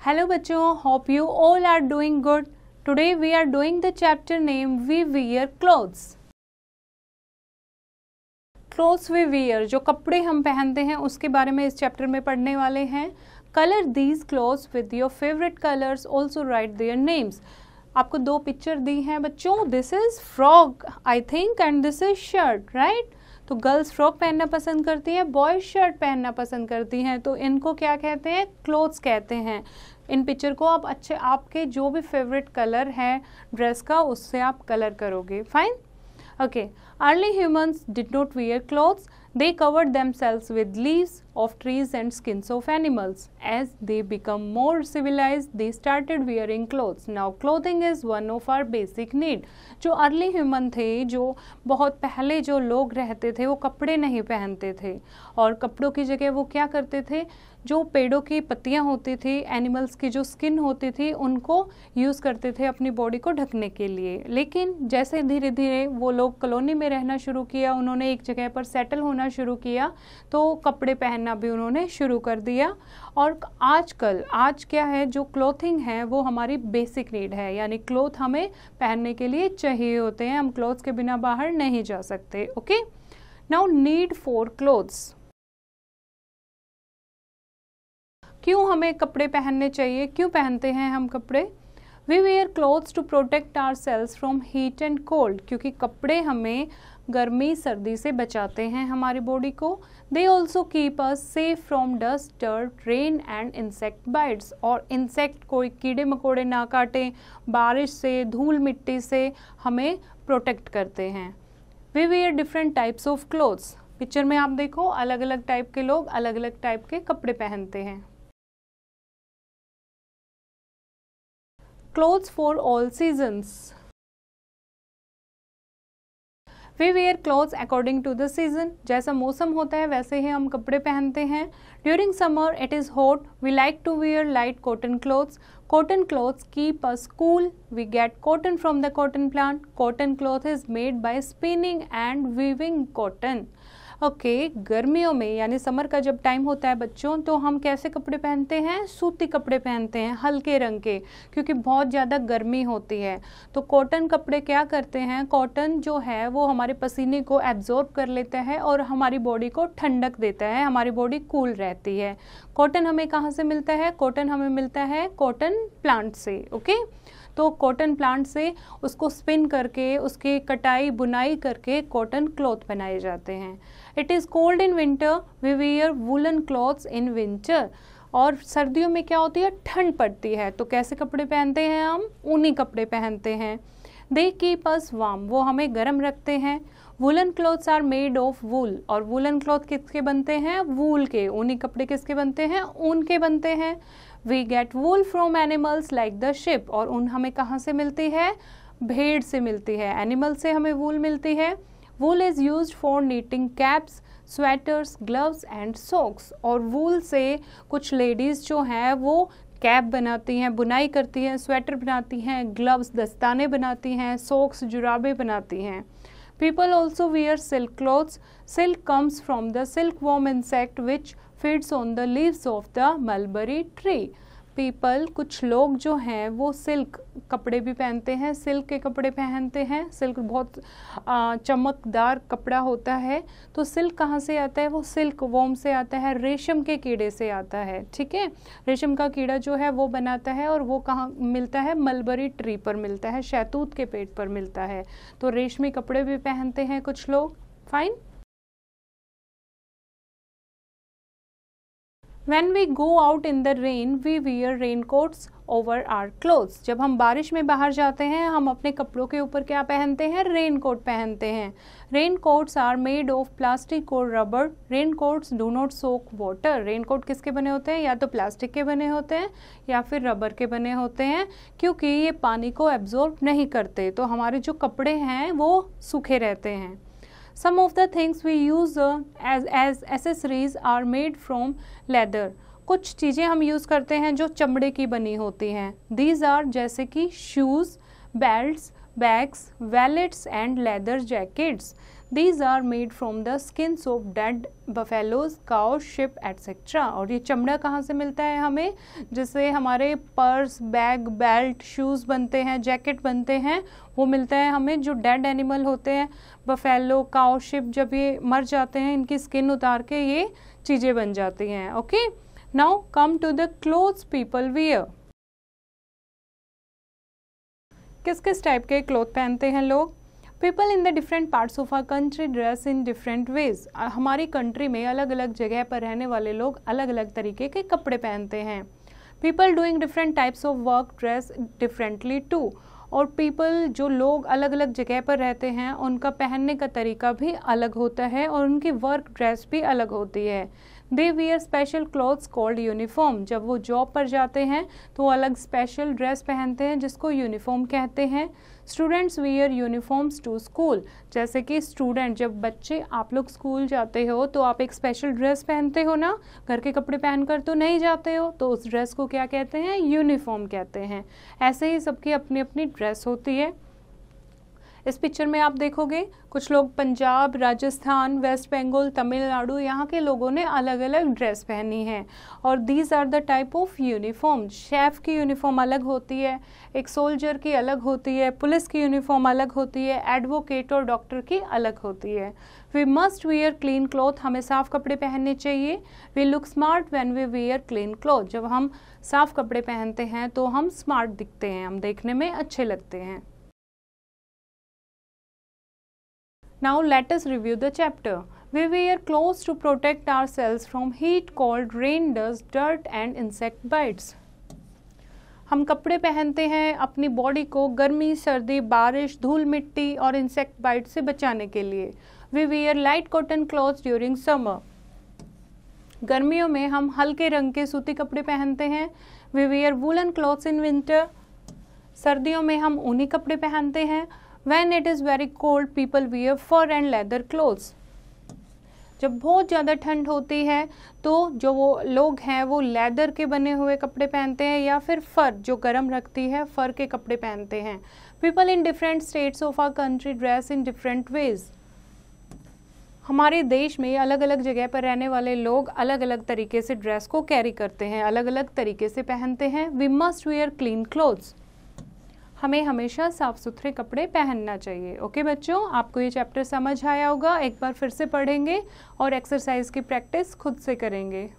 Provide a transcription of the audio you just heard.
Hello बच्चों, hope you all are doing good. Today we are doing the chapter name We Wear Clothes. Clothes we wear, जो कपड़े हम पहनते हैं उसके बारे में इस चैप्टर में पढ़ने वाले हैं. Color these clothes with your favorite colors. Also write their names. आपको दो पिक्चर दी हैं बच्चों. This is frog, I think, and this is shirt, right? तो गर्ल्स फ्रॉक पहनना पसंद करती हैं, बॉयज शर्ट पहनना पसंद करती हैं, तो इनको क्या कहते हैं? क्लोथ्स कहते हैं. इन पिक्चर को आप अच्छे आपके जो भी फेवरेट कलर है ड्रेस का उससे आप कलर करोगे. Fine. Okay. Early humans did not wear clothes. They covered themselves with leaves of trees and skins of animals. As they become more civilized, they started wearing clothes. Now clothing is one of our basic need. जो early human थे, जो बहुत पहले जो लोग रहते थे, वो कपड़े नहीं पहनते थे और कपड़ों की जगह वो क्या करते थे? जो पेड़ों की पत्तियां होती थी, एनिमल्स की जो स्किन होती थी, उनको यूज़ करते थे अपनी बॉडी को ढकने के लिए. लेकिन जैसे धीरे धीरे वो लोग कॉलोनी में रहना शुरू किया, उन्होंने एक जगह पर सेटल होना शुरू किया, तो कपड़े पहनना भी उन्होंने शुरू कर दिया. और आज क्या है, जो क्लोथिंग है वो हमारी बेसिक नीड है, यानी क्लोथ हमें पहनने के लिए चाहिए होते हैं. हम क्लोथ्स के बिना बाहर नहीं जा सकते. Okay. Now need for clothes. क्यों हमें कपड़े पहनने चाहिए? क्यों पहनते हैं हम कपड़े? We wear clothes to protect our selves from heat and cold. क्योंकि कपड़े हमें गर्मी सर्दी से बचाते हैं हमारी बॉडी को. They also keep us safe from dust, dirt, rain and insect bytes. और इंसेक्ट, कोई कीड़े मकोड़े ना काटें, बारिश से, धूल मिट्टी से हमें प्रोटेक्ट करते हैं. We wear different types of clothes. Picture में आप देखो, अलग अलग टाइप के लोग अलग अलग टाइप के कपड़े पहनते हैं. Clothes for all seasons. We wear clothes according to the season. जैसा मौसम होता है वैसे ही हम कपड़े पहनते हैं. During summer it is hot. We like to wear light cotton clothes. Cotton clothes keep us cool. We get cotton from the cotton plant. Cotton cloth is made by spinning and weaving cotton. Okay. गर्मियों में यानी summer का जब time होता है बच्चों, तो हम कैसे कपड़े पहनते हैं? सूती कपड़े पहनते हैं, हल्के रंग के, क्योंकि बहुत ज़्यादा गर्मी होती है. तो कॉटन कपड़े क्या करते हैं? कॉटन जो है वो हमारे पसीने को एब्जॉर्ब कर लेता है और हमारी बॉडी को ठंडक देता है, हमारी बॉडी कूल रहती है. कॉटन हमें कहाँ से मिलता है? कॉटन हमें मिलता है कॉटन प्लांट से. ओके. तो कॉटन प्लांट से उसको स्पिन करके, उसकी कटाई बुनाई करके कॉटन क्लॉथ बनाए जाते हैं. It is cold in winter. We wear woollen clothes in winter. और सर्दियों में क्या होती है? ठंड पड़ती है. तो कैसे कपड़े पहनते हैं हम? ऊनी कपड़े पहनते हैं. They keep us warm. वो हमें गर्म रखते हैं. Woollen clothes are made of wool. और वुलन क्लॉथ किसके बनते हैं? वूल के. ऊनी कपड़े किसके बनते हैं? ऊन के बनते हैं. We get wool from animals like the sheep. और ऊन हमें कहाँ से मिलती है? भेड़ से मिलती है. एनिमल से हमें वूल मिलती है. Wool is used for knitting caps, sweaters, gloves and socks. और वूल से कुछ लेडीज़ जो हैं वो कैप बनाती हैं, बुनाई करती हैं, स्वेटर बनाती हैं, ग्लव्स दस्ताने बनाती हैं, सॉक्स जुराबे बनाती हैं. People also wear silk clothes. Silk comes from the silkworm insect which feeds on the leaves of the mulberry tree. People, कुछ लोग जो हैं वो सिल्क कपड़े भी पहनते हैं, सिल्क के कपड़े पहनते हैं. सिल्क बहुत चमकदार कपड़ा होता है. तो सिल्क कहाँ से आता है? वो सिल्क वॉर्म से आता है, रेशम के कीड़े से आता है. ठीक है. रेशम का कीड़ा जो है वो बनाता है, और वो कहाँ मिलता है? मलबरी ट्री पर मिलता है, शहतूत के पेड़ पर मिलता है. तो रेशमी कपड़े भी पहनते हैं कुछ लोग. Fine. When we go out in the rain, we wear raincoats over our clothes. जब हम बारिश में बाहर जाते हैं, हम अपने कपड़ों के ऊपर क्या पहनते हैं? रेनकोट पहनते हैं. Raincoats are made of plastic or rubber. Raincoats do not soak water. Raincoat किसके बने होते हैं? या तो प्लास्टिक के बने होते हैं या फिर रबर के बने होते हैं, क्योंकि ये पानी को एब्जॉर्ब नहीं करते. तो हमारे जो कपड़े हैं वो सूखे रहते हैं. Some of the things we use as accessories are made from leather. कुछ चीज़ें हम यूज़ करते हैं जो चमड़े की बनी होती हैं. These are जैसे कि shoes, belts, bags, wallets and leather jackets. These are made from the skins of dead buffaloes, cows, sheep, etc. और ये चमड़ा कहाँ से मिलता है हमें, जिससे हमारे पर्स, बैग, बेल्ट, शूज़ बनते हैं, जैकेट बनते हैं, वो मिलता है हमें जो डेड एनिमल होते हैं, बफेलो, काउ, शिप, जब ये मर जाते हैं इनकी स्किन उतार के ये चीज़ें बन जाती हैं. Okay, now come to the clothes people wear. किस किस टाइप के क्लोथ पहनते हैं लोग? People in the different parts of our country dress in different ways. हमारी कंट्री में अलग अलग जगह पर रहने वाले लोग अलग अलग तरीके के कपड़े पहनते हैं. People doing different types of work dress differently too. और पीपल, जो लोग अलग अलग जगह पर रहते हैं, उनका पहनने का तरीका भी अलग होता है और उनकी वर्क ड्रेस भी अलग होती है. They wear special clothes called uniform. जब वो जॉब पर जाते हैं तो वो अलग स्पेशल ड्रेस पहनते हैं जिसको यूनिफॉर्म कहते हैं. Students wear uniforms to school. जैसे कि स्टूडेंट, जब बच्चे आप लोग स्कूल जाते हो तो आप एक स्पेशल ड्रेस पहनते हो ना, घर के कपड़े पहनकर तो नहीं जाते हो, तो उस ड्रेस को क्या कहते हैं? यूनिफॉर्म कहते हैं. ऐसे ही सबकी अपनी अपनी ड्रेस होती है. इस पिक्चर में आप देखोगे कुछ लोग पंजाब, राजस्थान, वेस्ट बंगाल, तमिलनाडु, यहाँ के लोगों ने अलग अलग ड्रेस पहनी है. और these are the type of uniform. Chef की यूनिफॉर्म अलग होती है, एक सोल्जर की अलग होती है, पुलिस की यूनिफॉर्म अलग होती है, एडवोकेट और डॉक्टर की अलग होती है. We must wear clean cloth. हमें साफ कपड़े पहनने चाहिए. We look smart when we wear clean cloth. जब हम साफ कपड़े पहनते हैं तो हम स्मार्ट दिखते हैं, हम देखने में अच्छे लगते हैं. Now let us review the chapter. We wear clothes to protect ourselves from heat, cold, rain, dust, dirt and insect bites. हम कपड़े पहनते हैं अपनी बॉडी को गर्मी, सर्दी, बारिश, धूल मिट्टी और इंसेक्ट बाइट से बचाने के लिए. We wear light cotton clothes during summer. गर्मियों में हम हल्के रंग के सूती कपड़े पहनते हैं. We wear woolen clothes in winter. सर्दियों में हम ऊनी कपड़े पहनते हैं. When it is very cold, people wear fur and leather clothes. जब बहुत ज़्यादा ठंड होती है तो जो वो लोग हैं वो लेदर के बने हुए कपड़े पहनते हैं या फिर फर, जो गर्म रखती है, फर के कपड़े पहनते हैं. People in different states of our country dress in different ways. हमारे देश में अलग अलग जगह पर रहने वाले लोग अलग अलग तरीके से ड्रेस को कैरी करते हैं, अलग अलग तरीके से पहनते हैं. We must wear clean clothes. हमें हमेशा साफ सुथरे कपड़े पहनना चाहिए. ओके बच्चों, आपको ये चैप्टर समझ आया होगा. एक बार फिर से पढ़ेंगे और एक्सरसाइज की प्रैक्टिस खुद से करेंगे.